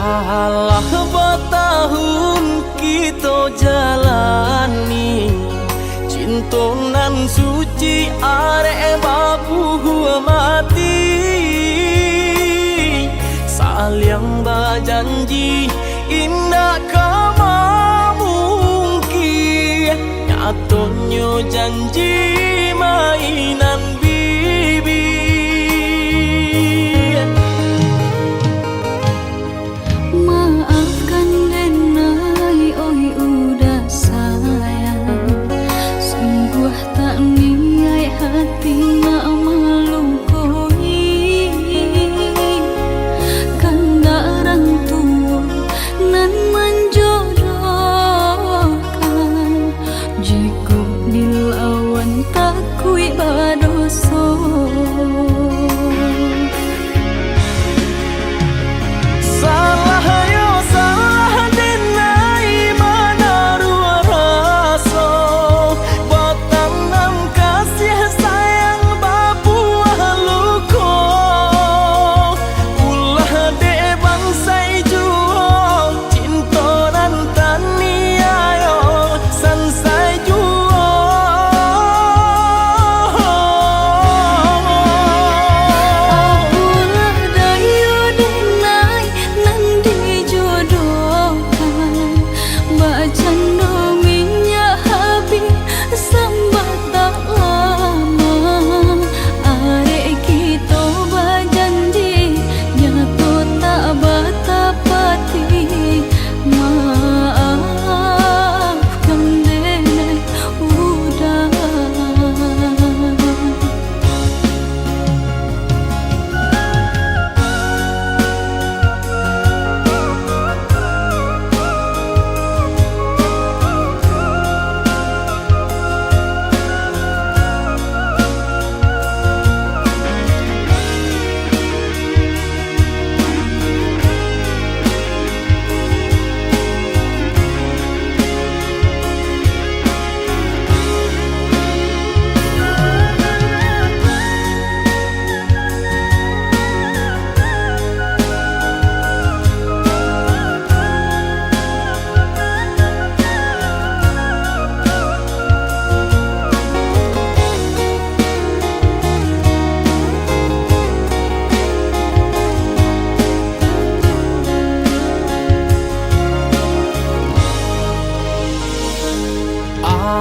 Alah bertahun kita jalani cinta nan suci arek babu mati saling berjanji indah kama mungkin nyatanya janji mainan bibi. Maafkan Denai, oi udah sayang, sungguh tak niat hati nak melukoi. Kandaran tua nan menjodohkan, jika dilawan takui badoso.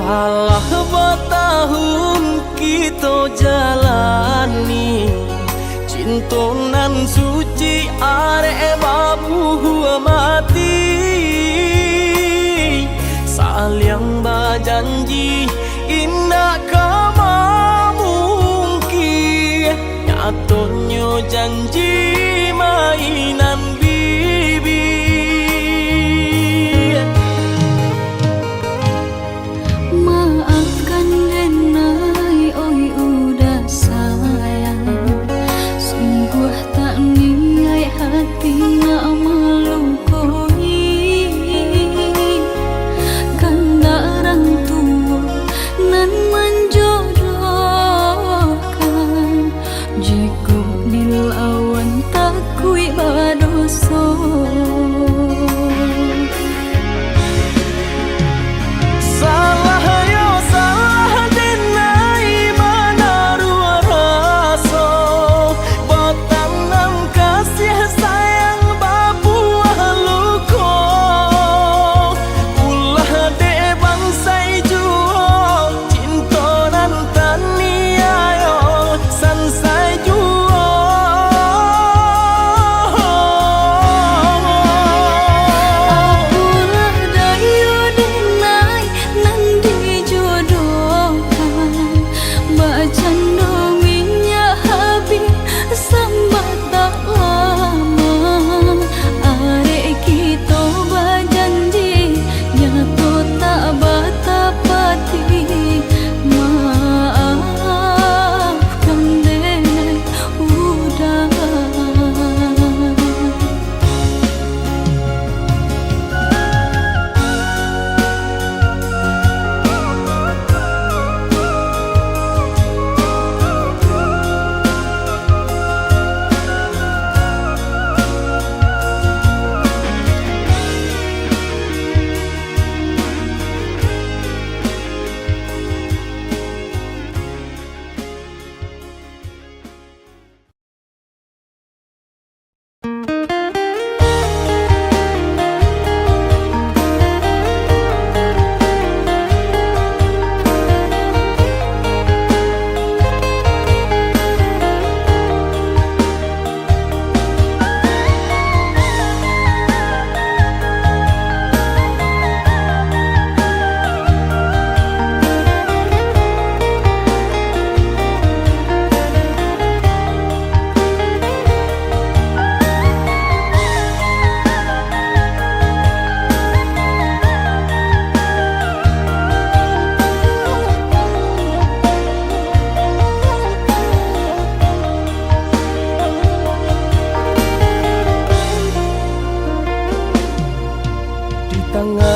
Alah bertahun kita jalani cinta nan suci arek babu mati saling berjanji indah kama mungkin nyatanya janji mainan bibi. Maafkan Denai, oi udah sayang, sungguh tak niat hati nak melukoi. Kandaran tua nan menjodohkan, jika dilawan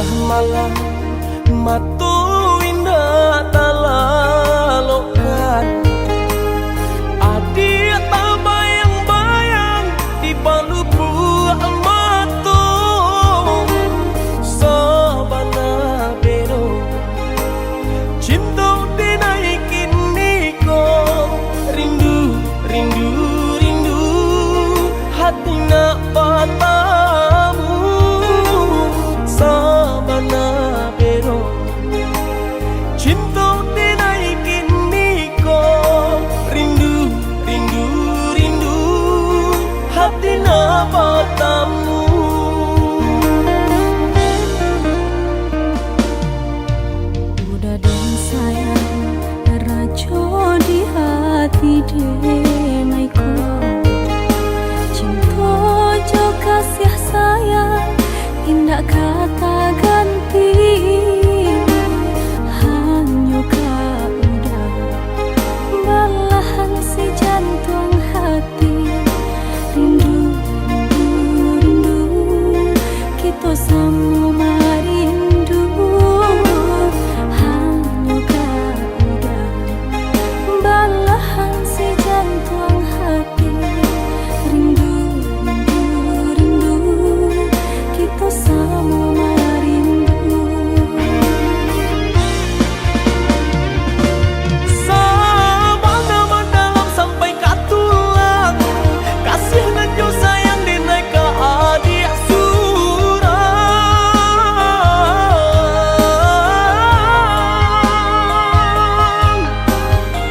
tengah malam matu indah talalokan adik tak bayang-bayang di palu buah matu sabana bero cinta dinaikin niko rindu rindu rindu hati nak patamu sabana bero cinta dinaikin niko rindu rindu rindu hati nak patamu. Udah dong sayang rajo di hati demaiko cinta jo kasih sayang indah kata ganti hanya kau udah belahan si jantung hati rindu rindu rindu kita sama rindu hanya kau udah belahan si jantung hati rindu rindu rindu kita sama rindu. Sabana mendalam sampai katulang kasih dan jo sayang dinaik ke adik surang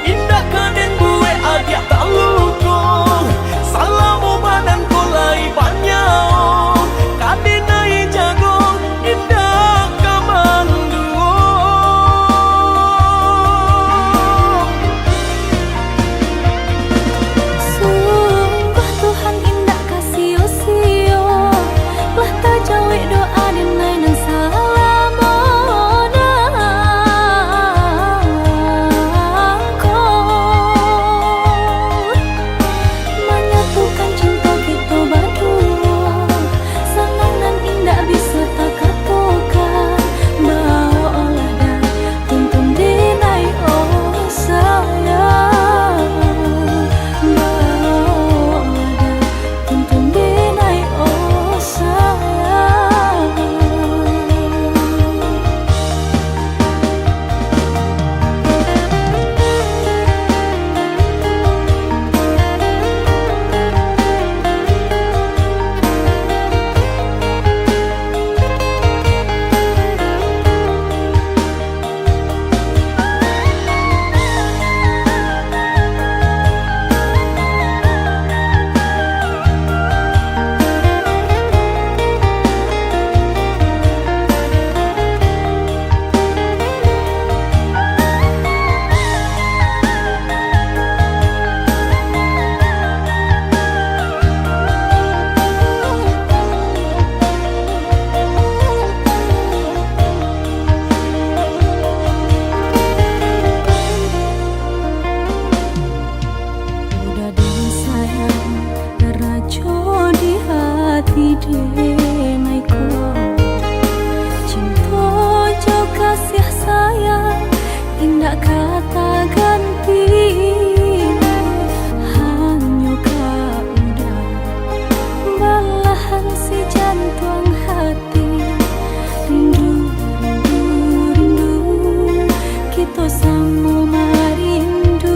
indah kaden gue adik tak luko salamu badan kulai banyak kaden nai jago indah kamanduo Sungguh Tuhan indah kasih usio lah tak jawi doa dinai nang salamonangko menyatukan cinta kita berdua senang dan indah bisa tak katakan bawa olah dan tuntun dinai oh sayang bawa olah dan tuntun dinai oh sayang. Udah dong sayang rajo di hati demaiko cinta jo kasih sayang indah kata ganti hanya kau udah belahan si jantung hati rindu rindu rindu kita sama rindu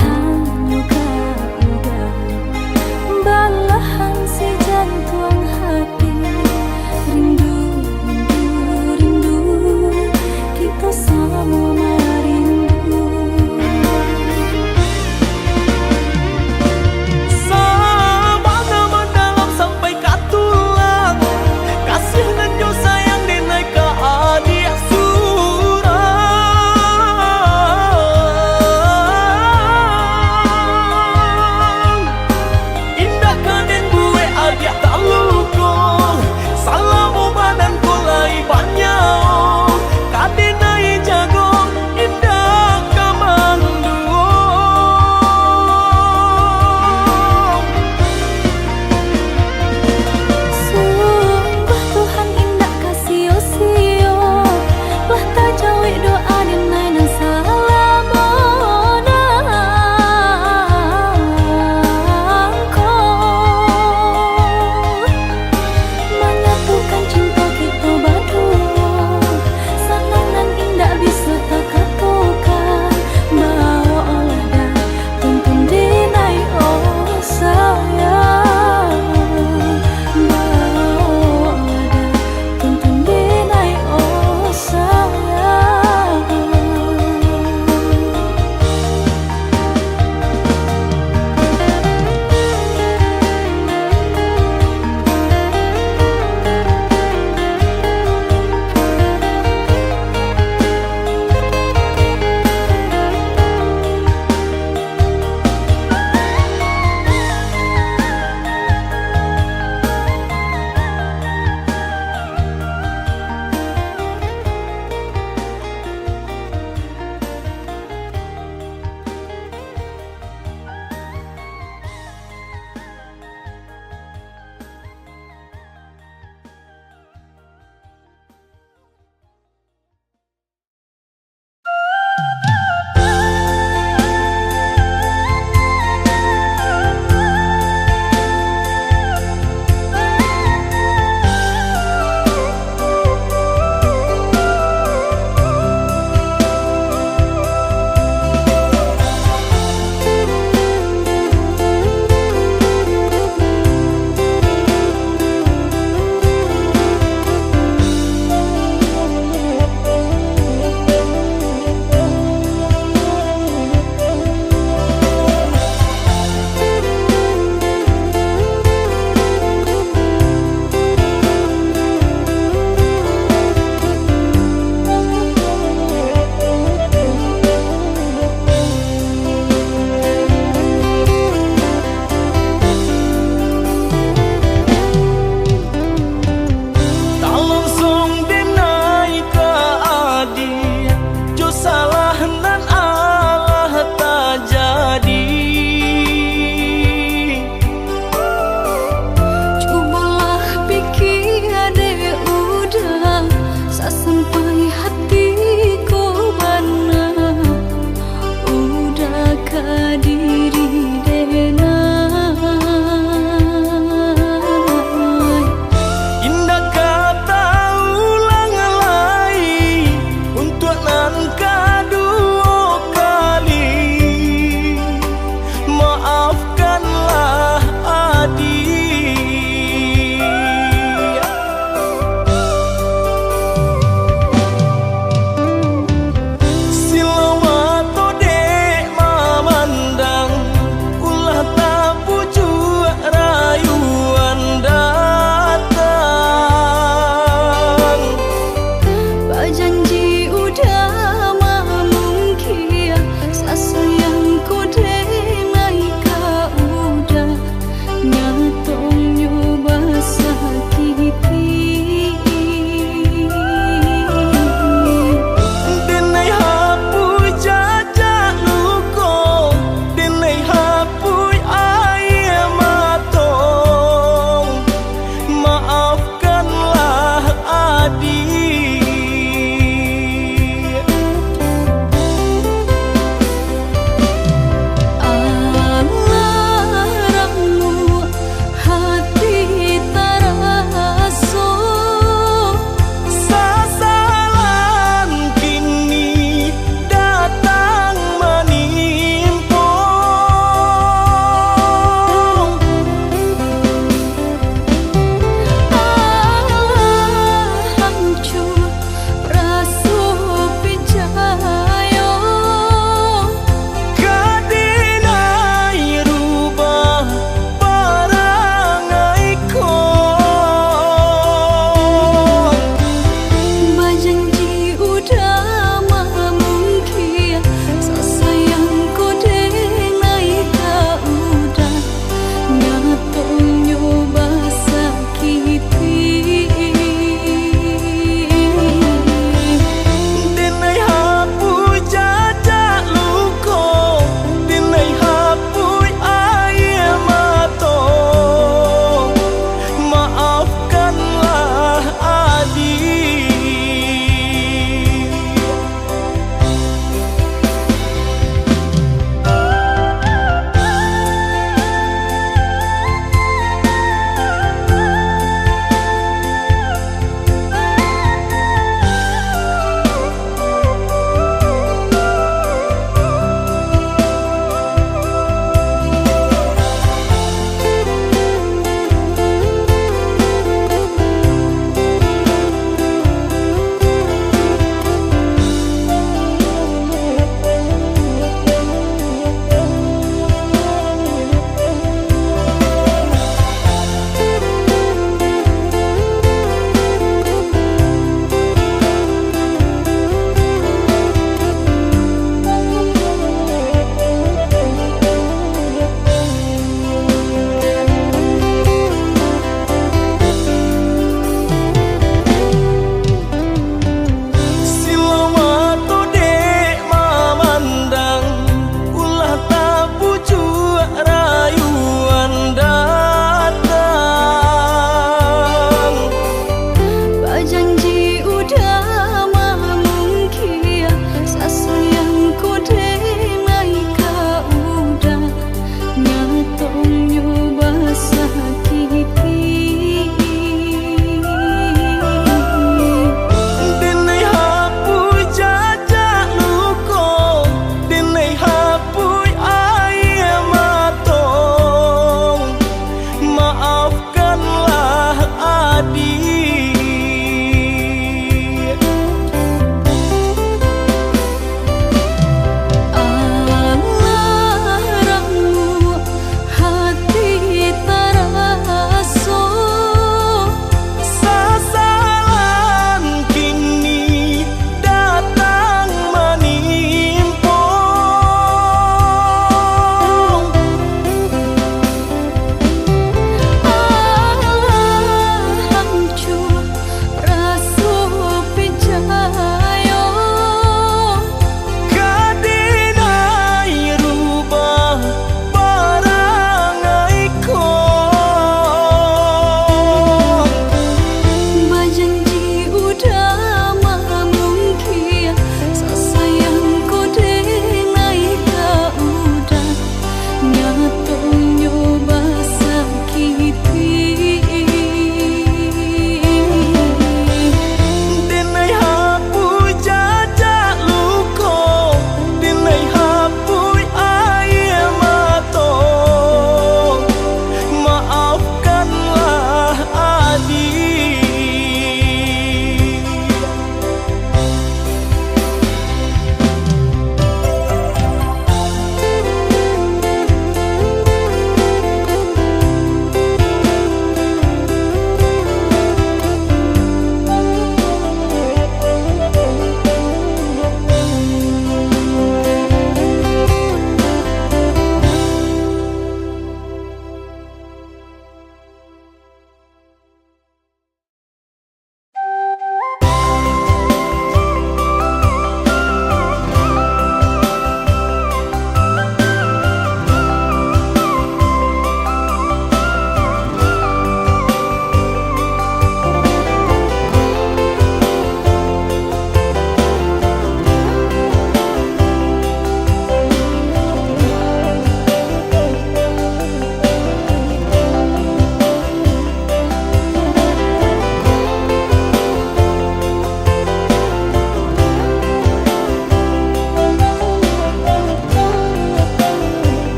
hanya kau udah belahan si jantung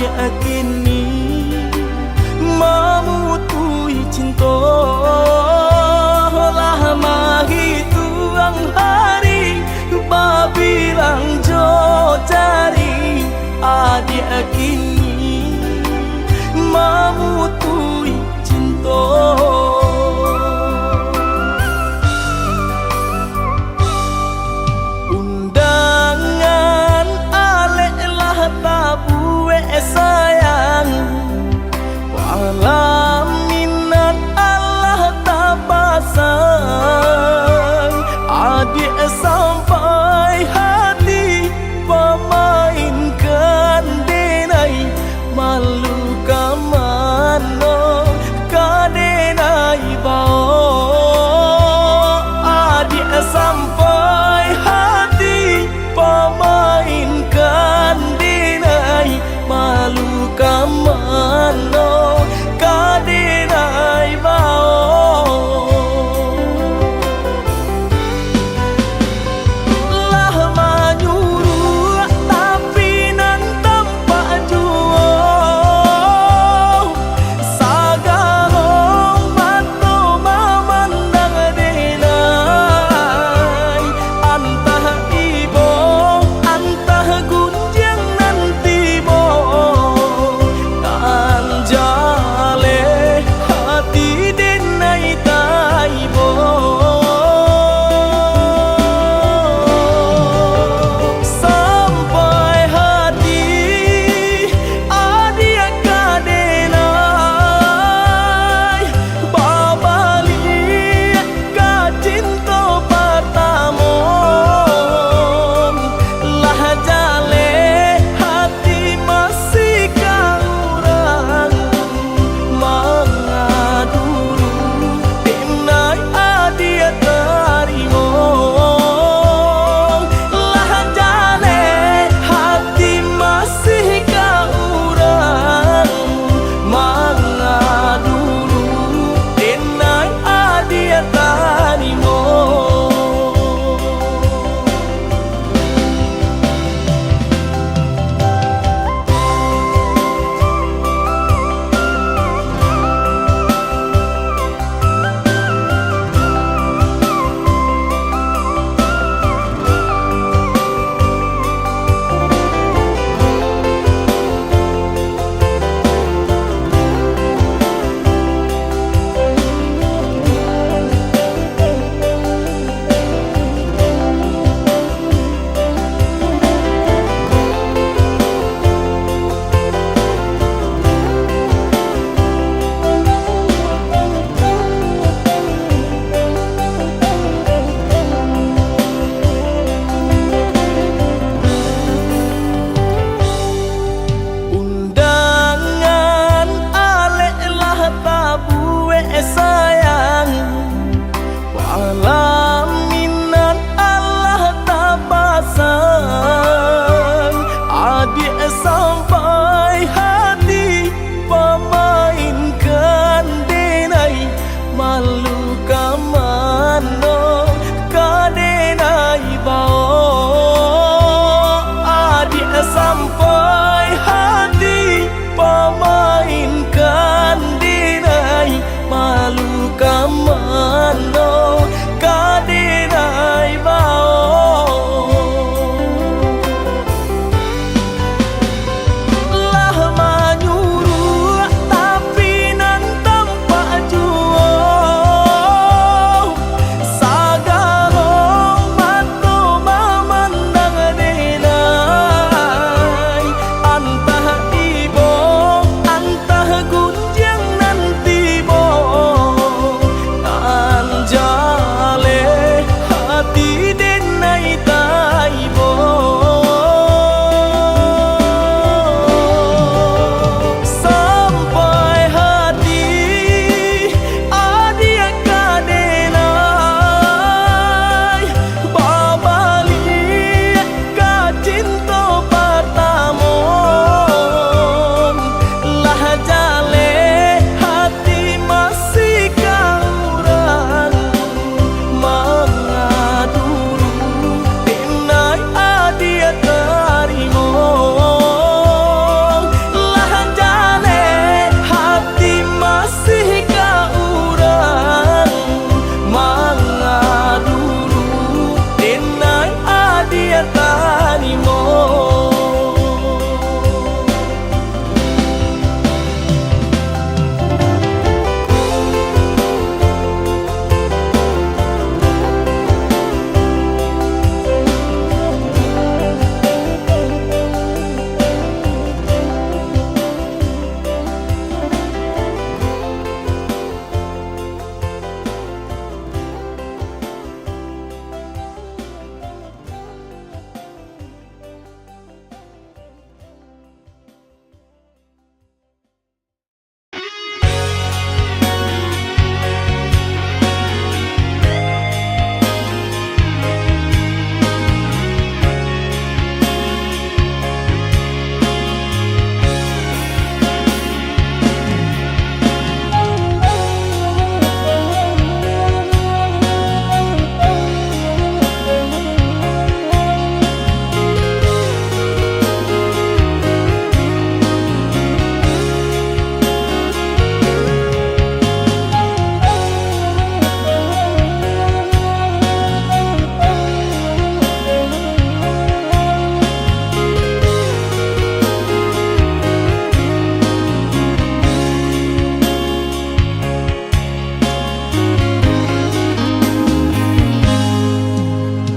adia kini memutui cinta lama hituang hari babilang jo cari adia kini memutui cinta. Undangan alek lah tabue sayang walaminan Allah tak pasang adik sampai hati pemainkan denai malu kamano kadenai bao adik sampai hati pemainkan denai malu kamano kadenai bao lah menyuruh tapi nan tampak juo sagarong mato memandang denai antah ibo antah gunjang nanti bo kan jale hati denai taibo sampai hati adia kadenai babali ka cinta pertama lah jale hati masih kaurang mengaduru denai adia tarimo lah jale hati masih kaurang mengaduru denai adia tarimo. Undangan alek lah tabue sayang walaminan Allah tak pasang adik sampai hati pemainkan denai malu kamano kadenai bao adik sampai hati pemainkan denai malu kamano kadenai bao lah menyuruh tapi nan tampak juo sagarong mato memandang denai antah ibo antah gunjang nanti bo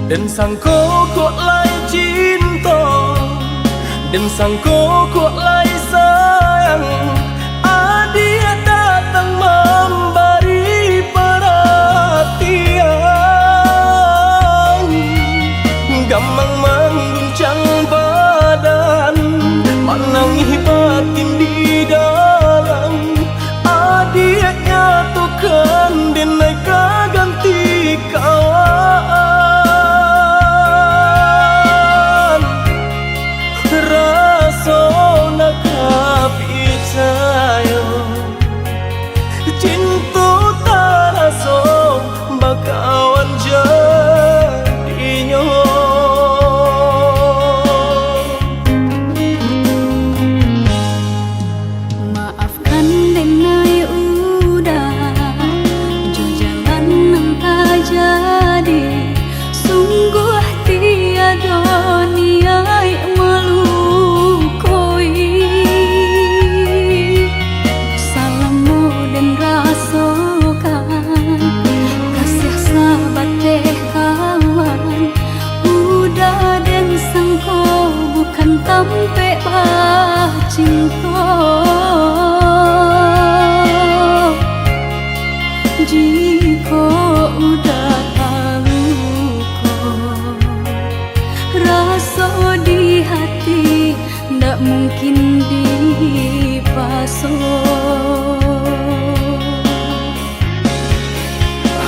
Dan sangko kok lai cinta, dan sangko kok lai sayang. Dia datang memberi perhatian, gampang mengguncang badan, menangis batin di dalam. Dia nyatukan dan naik ganti kawan. Rasa nak percaya cinta tak rasa bakawan jadinya. Maafkan denai udah jo jalan nang tak jadi. Sungguh tiada niat melukoi. Salahmu dan rasakan kasih sahabat teh kawan. Udah dan sangko bukan tampe bah cinta. Jika udah tahu kok rasa di hati ndak mungkin dipasok.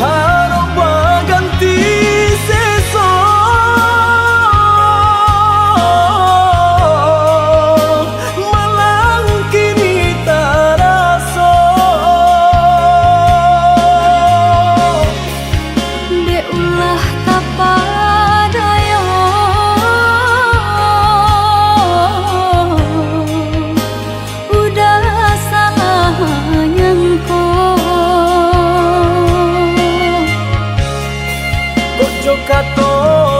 Harap berganti sesok, malang kini tak rasa. Dek ulah kapadaya, udah salah nyangko. Kojo kato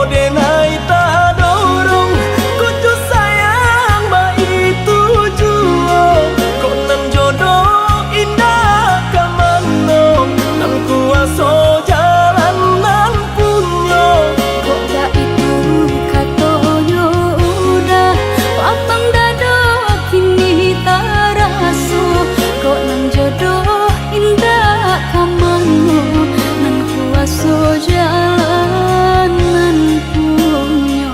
denai tak dorong, kojo sayang ba itu jua. Kok nan jodoh indah kamano, nan kuaso jalan nan punya. Kok dah itu katonyo udah papang dado kini tak rasa. Kok nan jodoh indah kamano, nan kuaso jalan nan punya.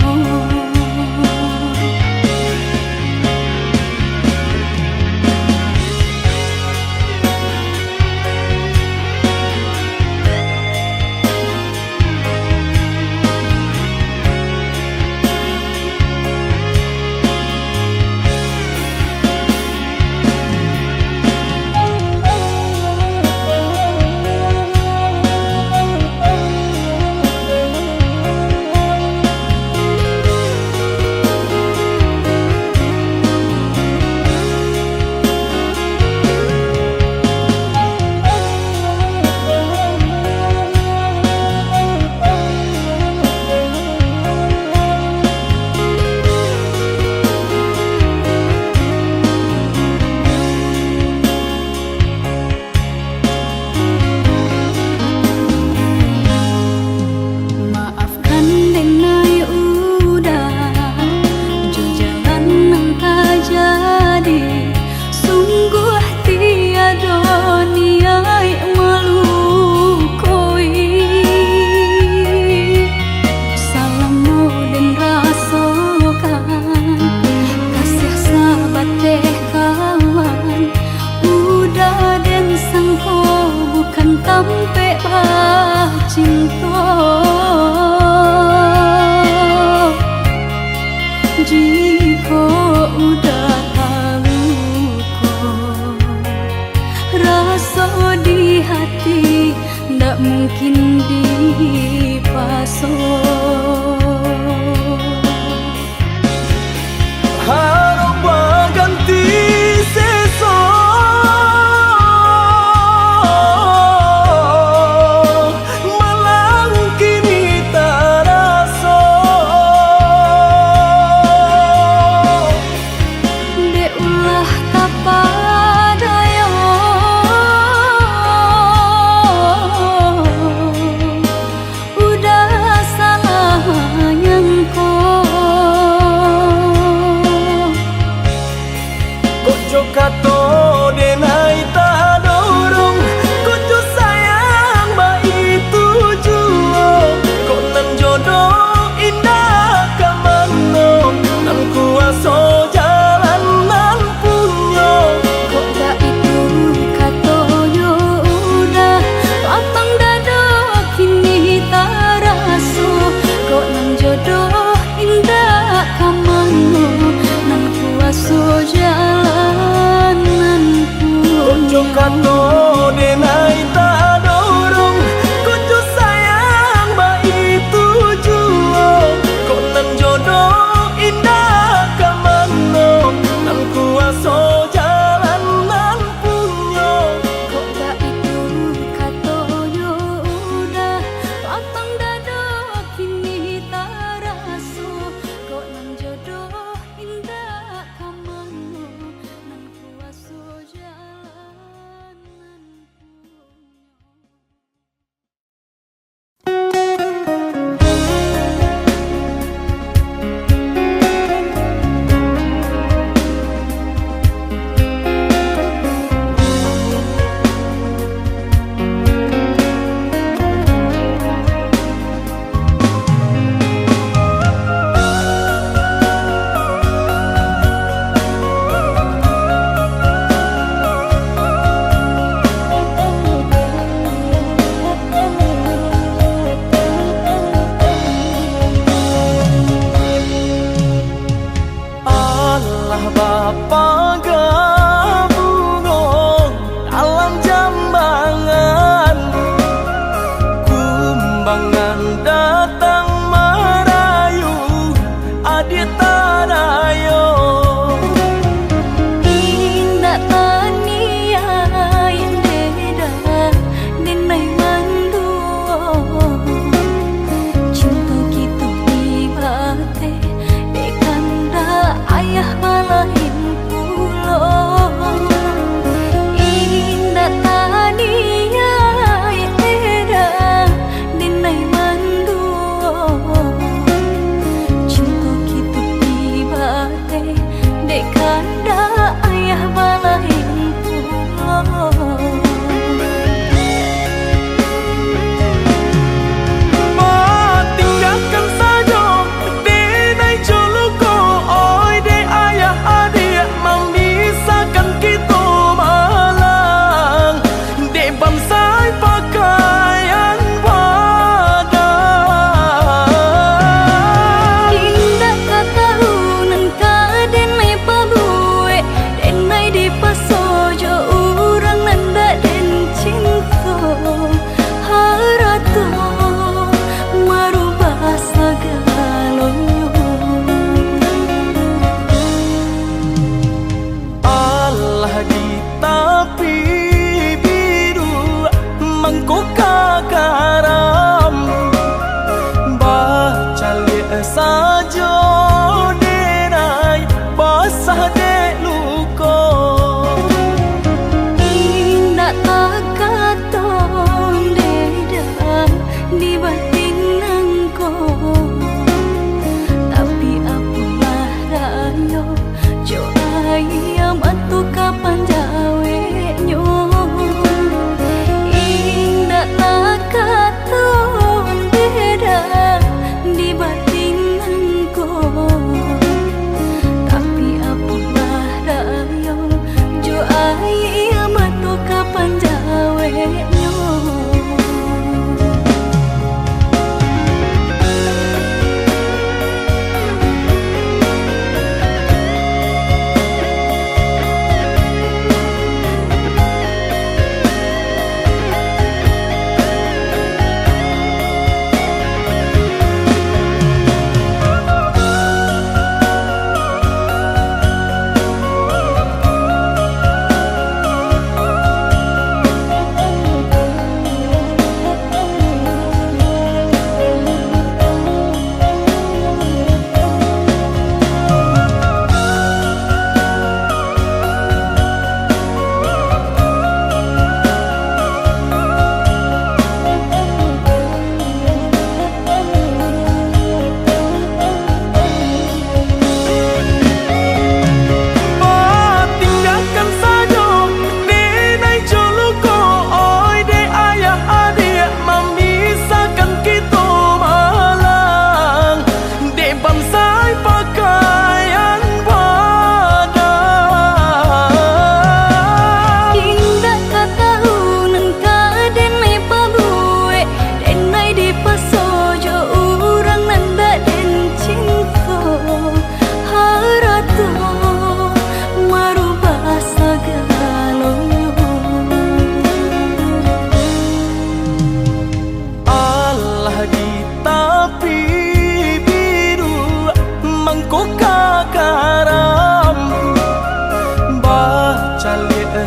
Maafkan denai udah jo jalan nang tak jadi. Sungguh tiada niat melukoi. Salahmu dan rasakan kasih sahabat teh kawan. Udah dan sangko bukan tampe bah cinta. Jika udah tahu kok rasa di hati ndak mungkin dipasok. Harap berganti sesok, malang kini tak rasa. Dek ulah kapadaya, mangko kakaram baca liat saja denai basah dek luko indah tak katon dedah di batin nangko tapi apalah rayo jo ayam atu kapan jawe nyo indah tak katon dedah di batin nangko tapi apalah rayo jo ayam atu kapan jawe nyo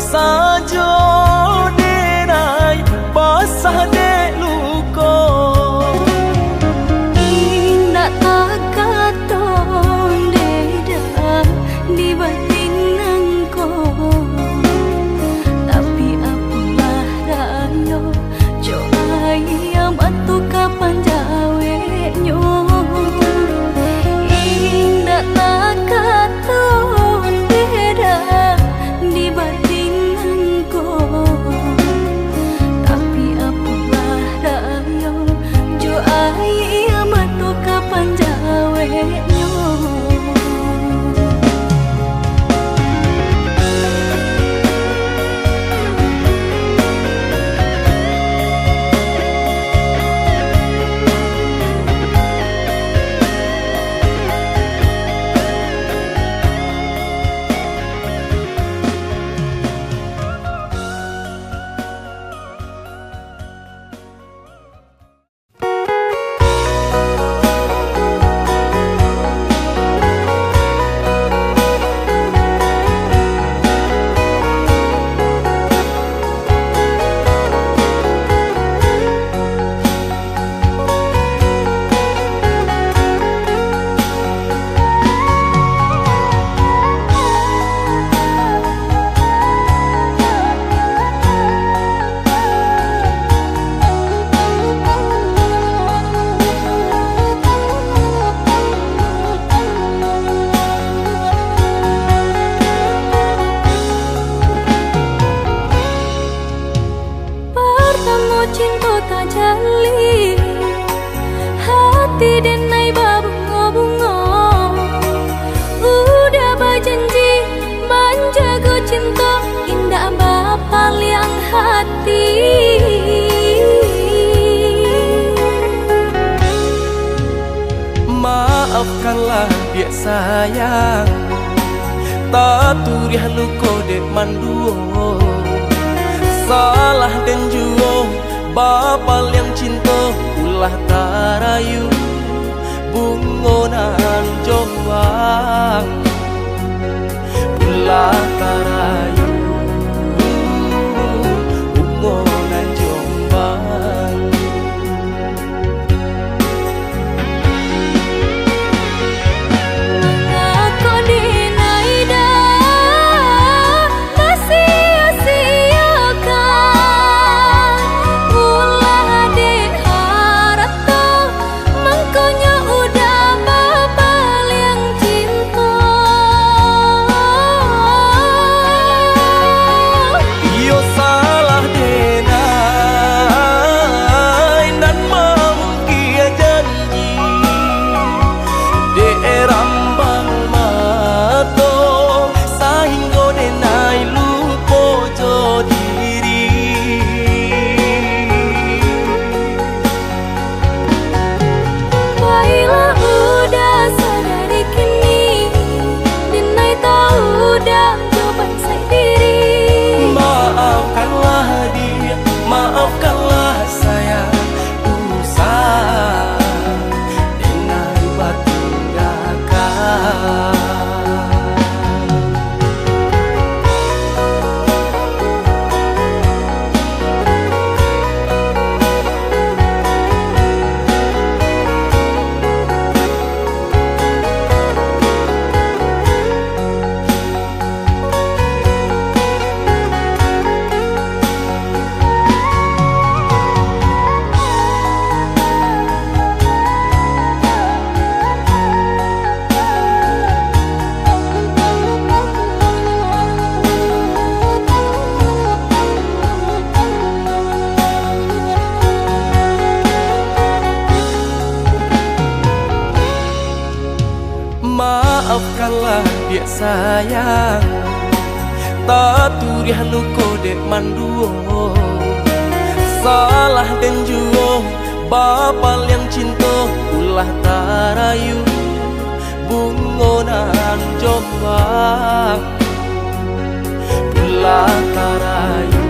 saja denai basah dek luko indah tak katon dedah di batin nangko tapi apalah rayo jo ayam atu kapan jawe nyo indah tak katon dedah di batin nangko tapi apalah rayo jo ayam atu kapan jawe nyo cinta tak jali hati denai babunga-bunga udah berjanji menjaga cinta indah bapal yang hati maafkanlah dia sayang tak turiah luko dek manduo salah dan juo bapal yang cinta ulah tarayu bungonan jombang ulah tarayu bungonan jombang dia sayang tak turiah nu kode manduo salah dan juo bapal yang cinta ulah tarayu bungonan jombang ulah tarayu